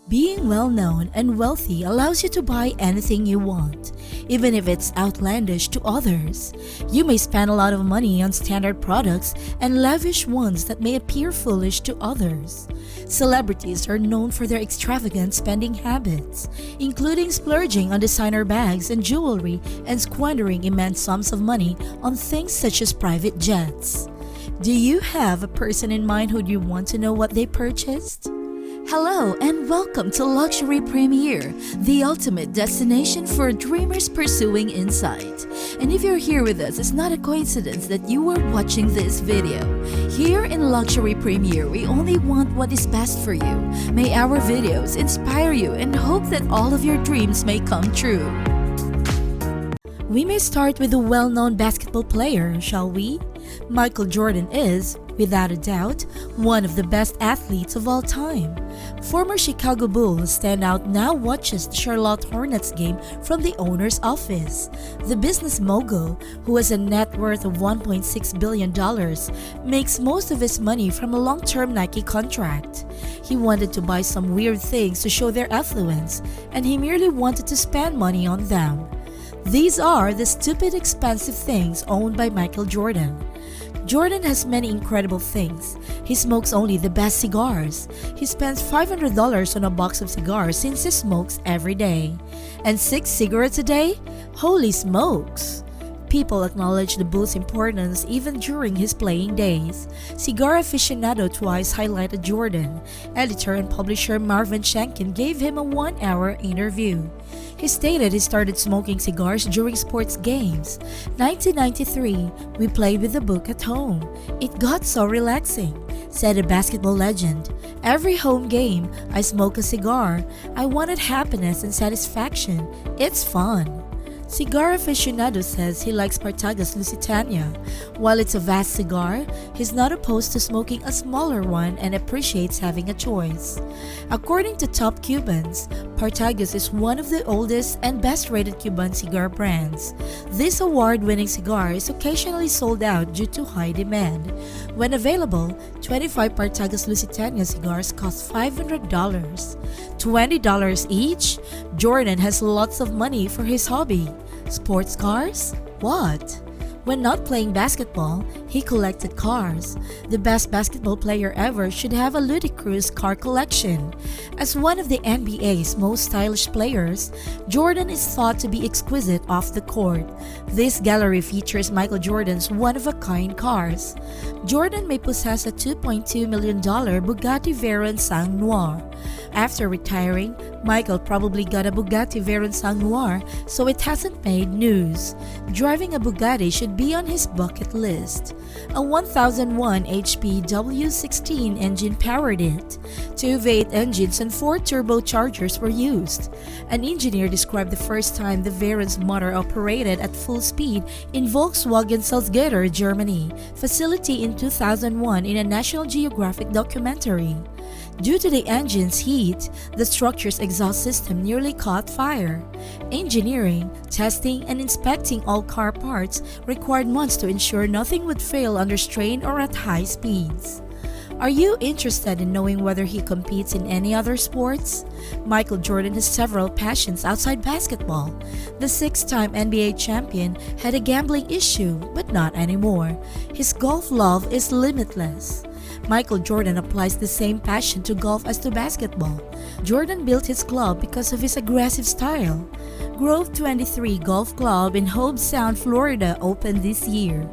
Being well-known and wealthy allows you to buy anything you want, even if it's outlandish to others. You may spend a lot of money on standard products and lavish ones that may appear foolish to others. Celebrities are known for their extravagant spending habits, including splurging on designer bags and jewelry and squandering immense sums of money on things such as private jets. Do you have a person in mind who you want to know what they purchased? Hello and welcome to Luxury Premier, the ultimate destination for dreamers pursuing insight. And if you're here with us, it's not a coincidence that you are watching this video. Here in Luxury Premier, we only want what is best for you. May our videos inspire you and hope that all of your dreams may come true. We may start with a well-known basketball player, shall we? Michael Jordan is, without a doubt, one of the best athletes of all time. Former Chicago Bulls standout now watches the Charlotte Hornets game from the owner's office. The business mogul, who has a net worth of $1.6 billion, makes most of his money from a long-term Nike contract. He wanted to buy some weird things to show their affluence, and he merely wanted to spend money on them. These are the stupid expensive things owned by Michael Jordan. Jordan has many incredible things. He smokes only the best cigars. He spends $500 on a box of cigars since he smokes every day. And 6 cigarettes a day? Holy smokes! People acknowledge the Bull's importance even during his playing days. Cigar aficionado twice highlighted Jordan. Editor and publisher Marvin Shankin gave him a 1-hour interview. He stated he started smoking cigars during sports games. 1993, we played with the book at home. It got so relaxing, said a basketball legend. Every home game, I smoke a cigar. I wanted happiness and satisfaction. It's fun. Cigar aficionado says he likes Partagas Lusitania. While it's a vast cigar, he's not opposed to smoking a smaller one and appreciates having a choice. According to top Cubans, Partagas is one of the oldest and best-rated Cuban cigar brands. This award-winning cigar is occasionally sold out due to high demand. When available, 25 Partagas Lusitania cigars cost $500. $20 each? Jordan has lots of money for his hobby. Sports cars? What? When not playing basketball, he collected cars. The best basketball player ever should have a ludicrous car collection. As one of the NBA's most stylish players, Jordan is thought to be exquisite off the court. This gallery features Michael Jordan's one-of-a-kind cars. Jordan may possess a $2.2 million Bugatti Veyron Sang Noir. After retiring, Michael probably got a Bugatti Veyron Sang Noir, so it hasn't made news. Driving a Bugatti should be on his bucket list. A 1001 HP W16 engine powered it. 2 V8 engines and 4 turbochargers were used. An engineer described the first time the Veyron's motor operated at full speed in Volkswagen Salzgitter, Germany, facility in 2001 in a National Geographic documentary. Due to the engine's heat, the structure's exhaust system nearly caught fire. Engineering, testing, and inspecting all car parts required months to ensure nothing would fail under strain or at high speeds. Are you interested in knowing whether he competes in any other sports? Michael Jordan has several passions outside basketball. The 6-time NBA champion had a gambling issue, but not anymore. His golf love is limitless. Michael Jordan applies the same passion to golf as to basketball. Jordan built his club because of his aggressive style. Grove 23 Golf Club in Hobe Sound, Florida opened this year.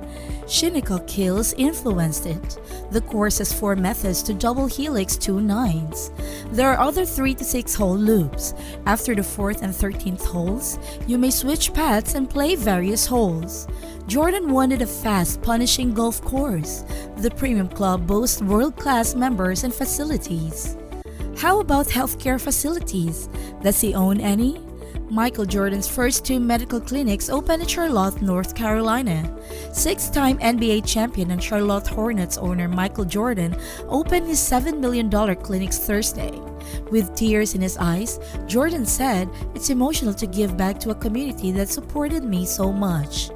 Shinnecock Hills influenced it. The course has 4 methods to double helix 2 nines. There are other 3 to 6 hole loops. After the 4th and 13th holes, you may switch paths and play various holes. Jordan wanted a fast, punishing golf course. The Premium Club boasts world-class members and facilities. How about healthcare facilities? Does he own any? Michael Jordan's first 2 medical clinics opened in Charlotte, North Carolina. 6-time NBA champion and Charlotte Hornets owner Michael Jordan opened his $7 million clinics Thursday. With tears in his eyes, Jordan said, "It's emotional to give back to a community that supported me so much."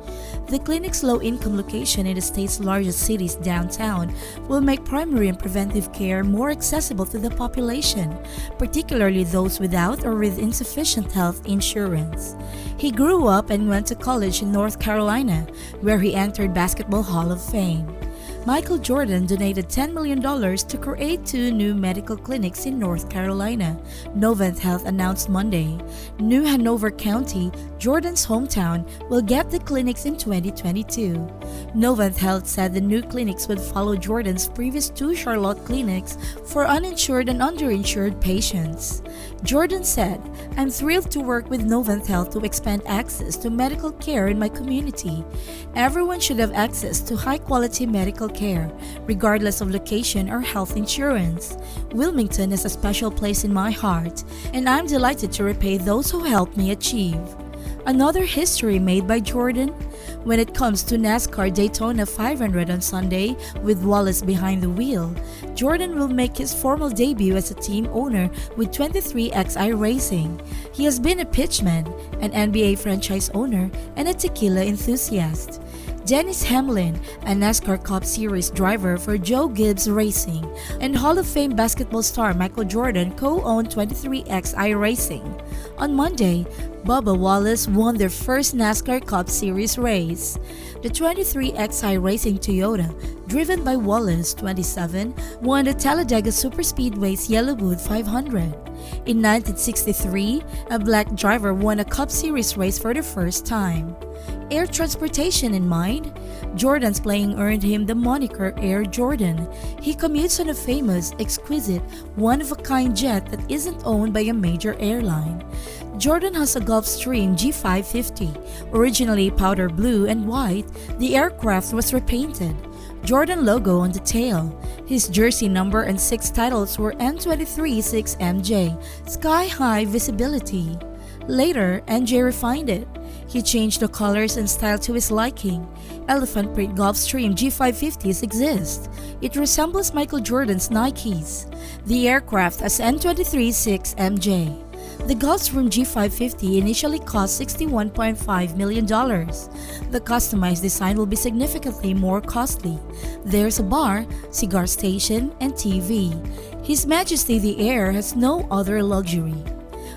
The clinic's low-income location in the state's largest city's downtown will make primary and preventive care more accessible to the population, particularly those without or with insufficient health insurance. He grew up and went to college in North Carolina, where he entered Basketball Hall of Fame. Michael Jordan donated $10 million to create 2 new medical clinics in North Carolina, Novant Health announced Monday. New Hanover County, Jordan's hometown, will get the clinics in 2022. Novant Health said the new clinics would follow Jordan's previous 2 Charlotte clinics for uninsured and underinsured patients. Jordan said, "I'm thrilled to work with Novant Health to expand access to medical care in my community. Everyone should have access to high-quality medical care, regardless of location or health insurance. Wilmington is a special place in my heart, and I'm delighted to repay those who helped me achieve." Another history made by Jordan? When it comes to NASCAR Daytona 500 on Sunday, with Wallace behind the wheel, Jordan will make his formal debut as a team owner with 23XI Racing. He has been a pitchman, an NBA franchise owner, and a tequila enthusiast. Dennis Hamlin, a NASCAR Cup Series driver for Joe Gibbs Racing, and Hall of Fame basketball star Michael Jordan co-owned 23XI Racing. On Monday, Bubba Wallace won their first NASCAR Cup Series race. The 23XI Racing Toyota, driven by Wallace, 27, won the Talladega Superspeedway's Yellowwood 500. In 1963, a black driver won a Cup Series race for the first time. Air transportation in mind? Jordan's playing earned him the moniker Air Jordan. He commutes on a famous, exquisite, one-of-a-kind jet that isn't owned by a major airline. Jordan has a Gulfstream G550. Originally powder blue and white, the aircraft was repainted. Jordan logo on the tail. His jersey number and 6 titles were M23-6MJ, sky-high visibility. Later, MJ refined it. He changed the colors and style to his liking. Elephant print Gulfstream G550s exist. It resembles Michael Jordan's Nikes. The aircraft has M23-6MJ. The Gulfstream G550 initially cost $61.5 million. The customized design will be significantly more costly. There's a bar, cigar station, and TV. His Majesty the Heir has no other luxury.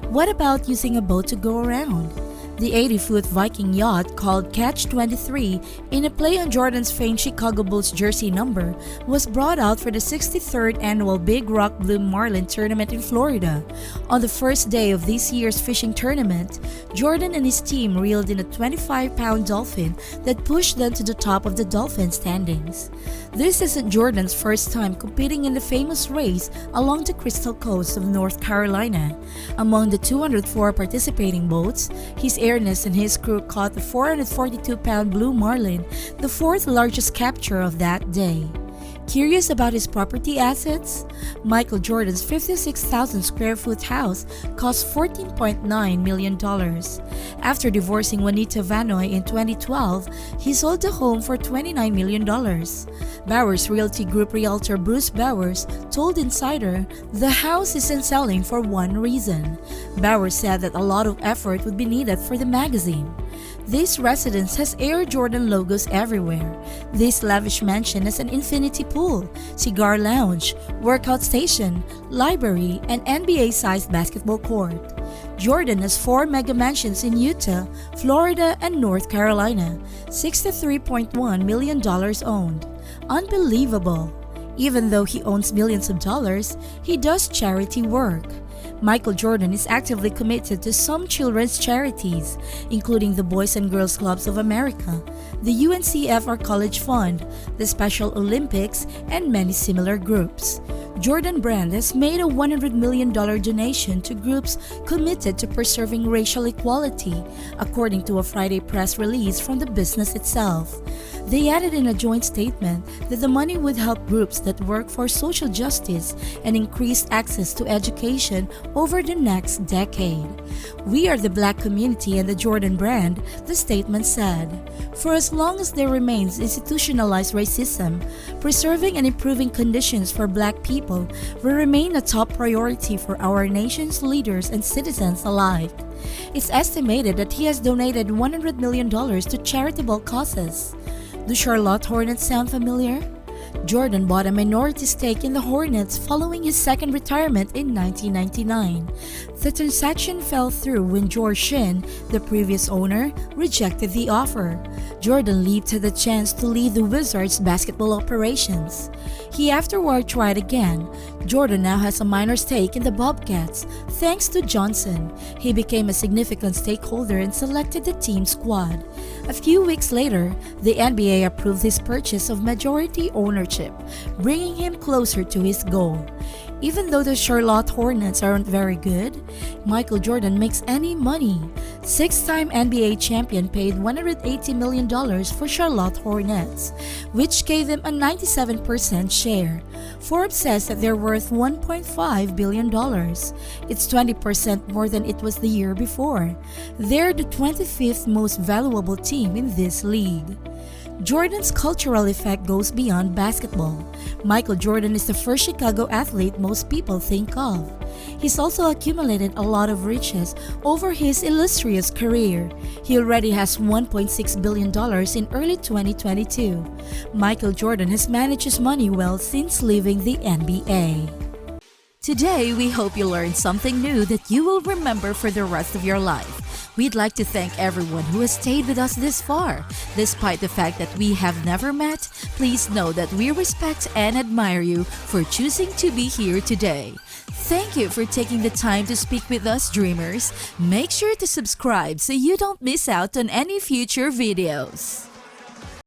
What about using a boat to go around? The 80-foot Viking yacht called Catch-23, in a play on Jordan's famed Chicago Bulls jersey number, was brought out for the 63rd annual Big Rock Blue Marlin tournament in Florida. On the first day of this year's fishing tournament, Jordan and his team reeled in a 25-pound dolphin that pushed them to the top of the dolphin standings. This isn't Jordan's first time competing in the famous race along the Crystal Coast of North Carolina. Among the 204 participating boats, his Airness and his crew caught the 442-pound Blue Marlin, the 4th largest capture of that day. Curious about his property assets? Michael Jordan's 56,000 square foot house cost $14.9 million. After divorcing Juanita Vanoy in 2012, he sold the home for $29 million. Bowers Realty Group realtor Bruce Bowers told Insider the house isn't selling for one reason. Bowers said that a lot of effort would be needed for the magazine. This residence has Air Jordan logos everywhere. This lavish mansion has an infinity pool, cigar lounge, workout station, library, and NBA-sized basketball court. Jordan has 4 mega mansions in Utah, Florida, and North Carolina, $63.1 million owned. Unbelievable! Even though he owns millions of dollars, he does charity work. Michael Jordan is actively committed to some children's charities, including the Boys and Girls Clubs of America, the UNCFR College Fund, the Special Olympics, and many similar groups. Jordan Brand has made a $100 million donation to groups committed to preserving racial equality, according to a Friday press release from the business itself. They added in a joint statement that the money would help groups that work for social justice and increased access to education over the next decade. "We are the Black community and the Jordan Brand," the statement said. "For as long as there remains institutionalized racism, preserving and improving conditions for Black people basketball will remain a top priority for our nation's leaders and citizens alike. It's estimated that he has donated $100 million to charitable causes. Do Charlotte Hornets sound familiar? Jordan bought a minority stake in the Hornets following his second retirement in 1999. The transaction fell through when George Shinn, the previous owner, rejected the offer. Jordan leaped at the chance to lead the Wizards' basketball operations. He afterward tried again. Jordan now has a minor stake in the Bobcats. Thanks to Johnson, he became a significant stakeholder and selected the team squad. A few weeks later, the NBA approved his purchase of majority ownership, bringing him closer to his goal. Even though the Charlotte Hornets aren't very good, Michael Jordan makes any money. Six-time NBA champion paid $180 million for Charlotte Hornets, which gave them a 97% share. Forbes says that they're worth $1.5 billion. It's 20% more than it was the year before. They're the 25th most valuable team in this league. Jordan's cultural effect goes beyond basketball. Michael Jordan is the first Chicago athlete most people think of. He's also accumulated a lot of riches over his illustrious career. He already has $1.6 billion in early 2022. Michael Jordan has managed his money well since leaving the NBA. Today, we hope you learned something new that you will remember for the rest of your life. We'd like to thank everyone who has stayed with us this far. Despite the fact that we have never met, please know that we respect and admire you for choosing to be here today. Thank you for taking the time to speak with us, dreamers. Make sure to subscribe so you don't miss out on any future videos.